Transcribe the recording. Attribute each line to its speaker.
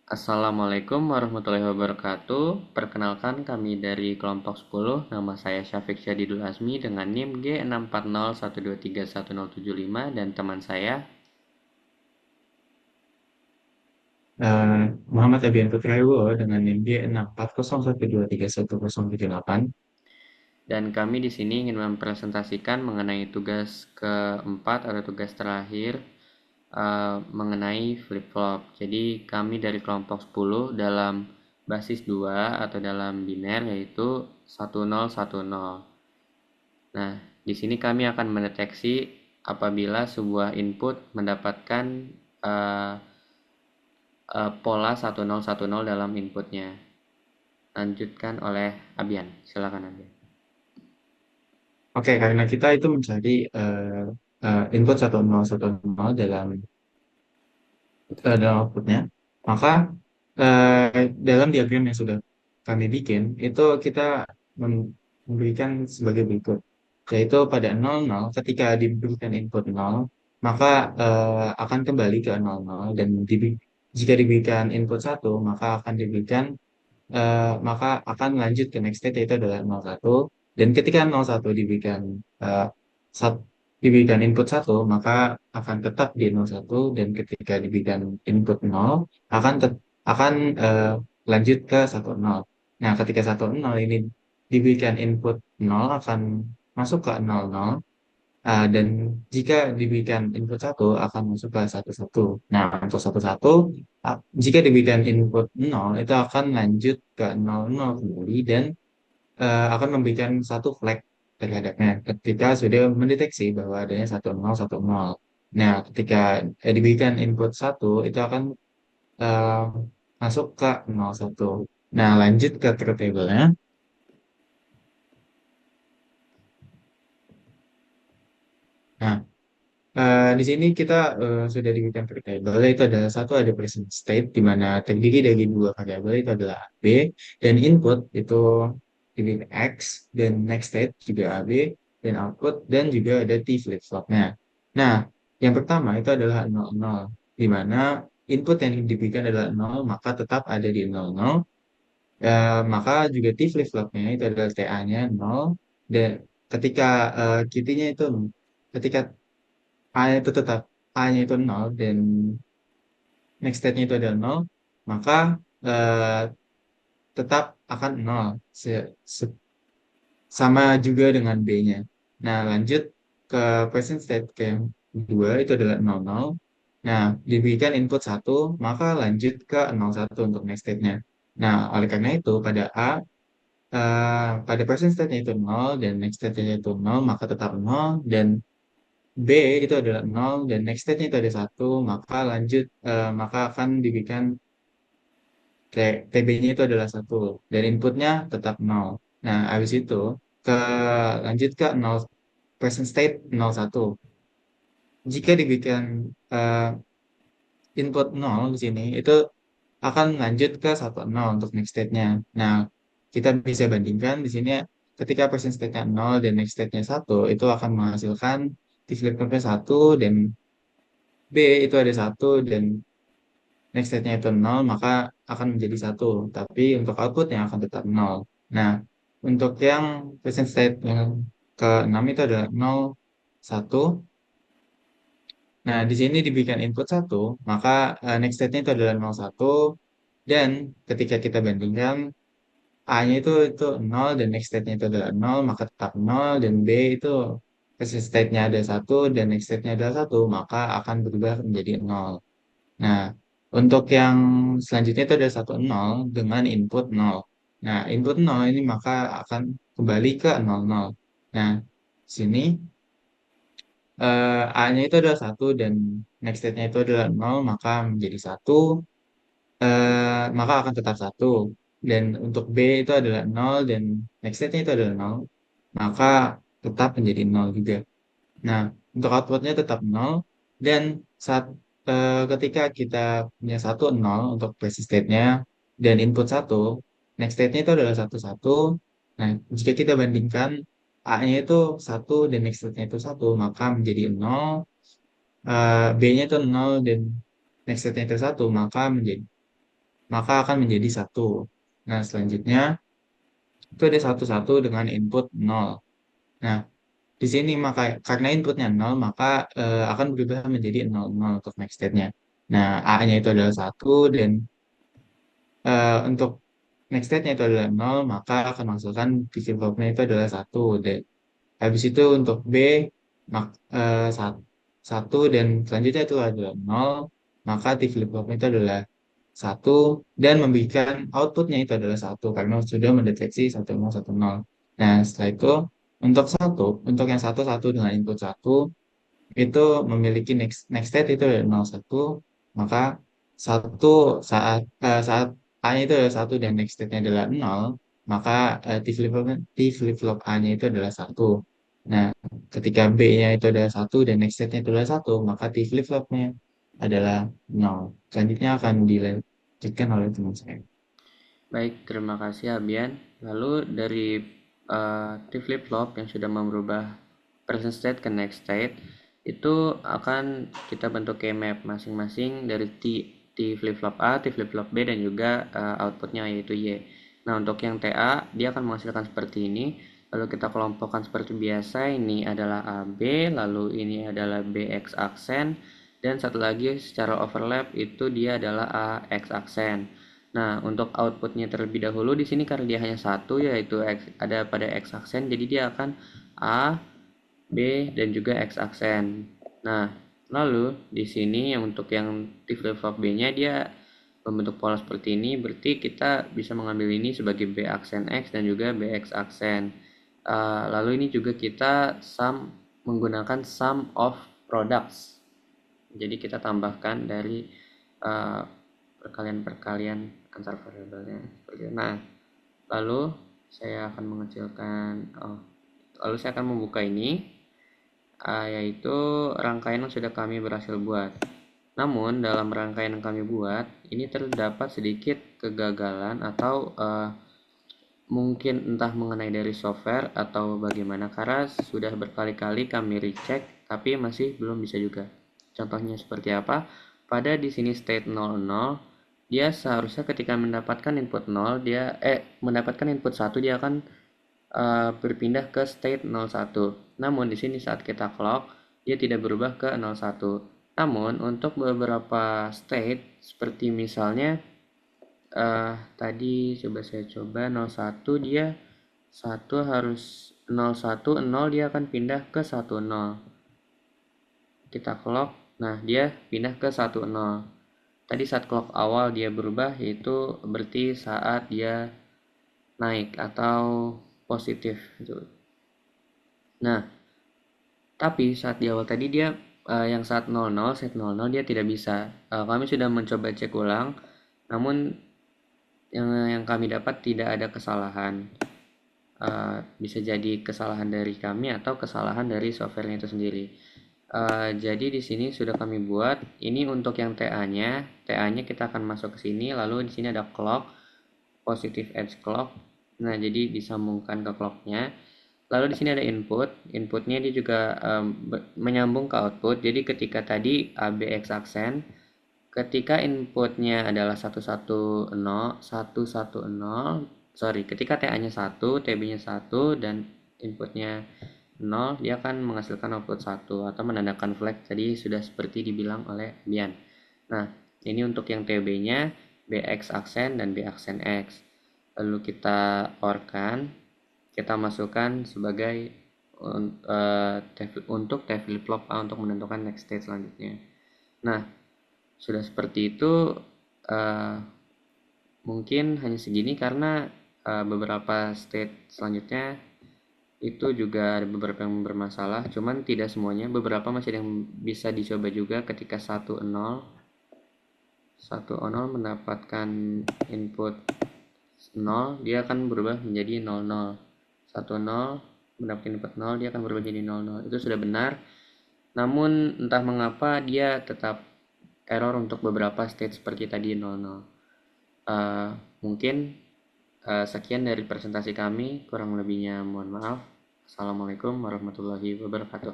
Speaker 1: Assalamualaikum warahmatullahi wabarakatuh. Perkenalkan kami dari kelompok 10. Nama saya Syafiq Syadidul Azmi dengan NIM G64012311075 dan teman saya.
Speaker 2: Muhammad Abian Putrawibowo dengan NIM B6401231078.
Speaker 1: Dan kami di sini ingin mempresentasikan mengenai tugas keempat atau tugas terakhir mengenai flip-flop. Jadi kami dari kelompok 10 dalam basis 2 atau dalam biner yaitu 1010. Nah, di sini kami akan mendeteksi apabila sebuah input mendapatkan eh, pola 1010 dalam inputnya. Lanjutkan oleh Abian. Silakan Abian.
Speaker 2: Oke, karena kita itu mencari input 1010 dalam outputnya, maka dalam diagram yang sudah kami bikin, itu kita memberikan sebagai berikut, yaitu pada 00, ketika diberikan input 0, maka akan kembali ke 00, dan jika diberikan input 1, maka akan lanjut ke next state, yaitu adalah 01. Dan ketika 01 eh, sat- diberikan input 1, maka akan tetap di 01. Dan ketika diberikan input 0, akan lanjut ke 10. Nah, ketika 10 ini diberikan input 0, akan masuk ke 00. Dan jika diberikan input 1, akan masuk ke 11. Nah, untuk 11, jika diberikan input 0, itu akan lanjut ke 00 kembali, dan akan memberikan satu flag terhadapnya ketika sudah mendeteksi bahwa adanya 1010. Nah, ketika diberikan input 1, itu akan eh, masuk ke 01. Nah, lanjut ke truth table-nya. Nah, di sini kita sudah diberikan variabel, itu ada satu, ada present state di mana terdiri dari dua variabel, itu adalah A, B, dan input itu diberikan X, dan next state juga A, B, dan output, dan juga ada T flip-flopnya. Nah, yang pertama itu adalah 00, di mana input yang diberikan adalah 0, maka tetap ada di 00. Maka juga T flip-flopnya itu adalah TA-nya 0, dan ketika QT-nya itu, ketika A itu tetap, A-nya itu 0, dan next state-nya itu adalah 0, maka eh, tetap akan 0. Se- Sama juga dengan B-nya. Nah, lanjut ke present state ke yang kedua, itu adalah 00. Nah, diberikan input 1, maka lanjut ke 01 untuk next state-nya. Nah, oleh karena itu, pada present state-nya itu 0, dan next state-nya itu 0, maka tetap 0, dan B itu adalah 0, dan next state-nya itu ada 1, maka akan diberikan TB-nya itu adalah 1, dan inputnya tetap 0. Nah, habis itu ke lanjut ke 0, present state 01. Jika diberikan eh, input 0 di sini, itu akan lanjut ke 10 untuk next state-nya. Nah, kita bisa bandingkan di sini, ketika present state-nya 0 dan next state-nya 1, itu akan menghasilkan di flip-flopnya 1, dan B itu ada 1, dan next state-nya itu 0, maka akan menjadi 1. Tapi untuk outputnya akan tetap 0. Nah, untuk yang present state yang ke-6 itu adalah 0, 1. Nah, di sini diberikan input 1, maka next state-nya itu adalah 0, 1. Dan ketika kita bandingkan, A-nya itu 0, dan next state-nya itu adalah 0, maka tetap 0. Dan B itu present state-nya ada 1, dan next state-nya adalah 1, maka akan berubah menjadi 0. Nah, untuk yang selanjutnya itu ada 10 dengan input 0. Nah, input 0 ini maka akan kembali ke 00. Nah, sini A-nya itu adalah 1, dan next state-nya itu adalah 0, maka menjadi 1, maka akan tetap 1. Dan untuk B itu adalah 0, dan next state-nya itu adalah 0, maka tetap menjadi 0 juga. Nah, untuk outputnya tetap 0, dan saat ketika kita punya 1 0 untuk basic state-nya dan input 1, next state-nya itu adalah 1 1. Nah, jika kita bandingkan, A-nya itu 1 dan next state-nya itu 1, maka menjadi 0. B-nya itu 0 dan next state-nya itu 1, maka menjadi maka akan menjadi satu. Nah, selanjutnya itu ada satu satu dengan input nol. Nah, di sini maka karena inputnya nol, maka akan berubah menjadi nol nol untuk next state-nya. Nah, A-nya itu adalah satu dan untuk next state-nya itu adalah nol, maka akan menghasilkan di flip-flopnya itu adalah satu. Dan habis itu untuk B mak, satu dan selanjutnya itu adalah nol, maka di flip-flopnya itu adalah satu dan memberikan outputnya itu adalah satu karena sudah mendeteksi satu nol satu nol. Nah, setelah itu untuk yang satu satu dengan input satu itu memiliki next state itu adalah nol satu, maka satu saat A-nya itu adalah satu dan next state-nya adalah nol, maka di flip flop A-nya itu adalah satu. Nah, ketika B-nya itu adalah satu dan next state-nya itu adalah satu, maka di flip flopnya adalah nol. Selanjutnya akan dilanjutkan oleh teman saya.
Speaker 1: Baik, terima kasih Abian. Lalu dari T flip-flop yang sudah merubah present state ke next state, itu akan kita bentuk keymap masing-masing dari T flip-flop A, T flip-flop B, dan juga outputnya yaitu Y. Nah, untuk yang TA, dia akan menghasilkan seperti ini. Lalu kita kelompokkan seperti biasa, ini adalah AB, lalu ini adalah BX aksen, dan satu lagi secara overlap itu dia adalah AX aksen. Nah, untuk outputnya terlebih dahulu di sini karena dia hanya satu yaitu ada pada X aksen, jadi dia akan A, B, dan juga X aksen. Nah, lalu di sini yang untuk yang T flip-flop B-nya dia membentuk pola seperti ini, berarti kita bisa mengambil ini sebagai B aksen X dan juga BX aksen. Lalu ini juga kita menggunakan sum of products. Jadi kita tambahkan dari uh, perkalian-perkalian antar variabelnya seperti itu. Nah, lalu saya akan lalu saya akan membuka ini, yaitu rangkaian yang sudah kami berhasil buat. Namun dalam rangkaian yang kami buat ini terdapat sedikit kegagalan atau mungkin entah mengenai dari software atau bagaimana karena sudah berkali-kali kami recheck tapi masih belum bisa juga. Contohnya seperti apa? Pada di sini state 00, dia seharusnya ketika mendapatkan input 0 dia mendapatkan input 1 dia akan berpindah ke state 01. Namun di sini saat kita clock dia tidak berubah ke 01. Namun untuk beberapa state seperti misalnya tadi saya coba 01 dia 1 harus 01 0 dia akan pindah ke 10. Kita clock, nah dia pindah ke 10. Tadi saat clock awal dia berubah yaitu berarti saat dia naik atau positif gitu. Nah, tapi saat di awal tadi dia yang saat 00 set 00 dia tidak bisa. Kami sudah mencoba cek ulang, namun yang kami dapat tidak ada kesalahan. Bisa jadi kesalahan dari kami atau kesalahan dari softwarenya itu sendiri. Jadi di sini sudah kami buat. Ini untuk yang TA-nya kita akan masuk ke sini. Lalu di sini ada clock, positive edge clock. Nah, jadi disambungkan ke clocknya. Lalu di sini ada inputnya dia juga menyambung ke output. Jadi ketika tadi ABX aksen, ketika inputnya adalah 110, ketika TA-nya 1, TB-nya 1, dan inputnya 0, dia akan menghasilkan output 1 atau menandakan flag tadi sudah seperti dibilang oleh Bian. Nah, ini untuk yang TB-nya BX aksen dan B aksen X. Lalu kita OR-kan, kita masukkan sebagai untuk T flip-flop A untuk menentukan next state selanjutnya. Nah, sudah seperti itu, mungkin hanya segini karena beberapa state selanjutnya itu juga ada beberapa yang bermasalah, cuman tidak semuanya, beberapa masih ada yang bisa dicoba juga ketika 10 mendapatkan input 0 dia akan berubah menjadi 00. 10 mendapatkan input 0 dia akan berubah menjadi 00. Itu sudah benar. Namun entah mengapa dia tetap error untuk beberapa state seperti tadi 00. Mungkin sekian dari presentasi kami, kurang lebihnya mohon maaf. Assalamualaikum warahmatullahi wabarakatuh.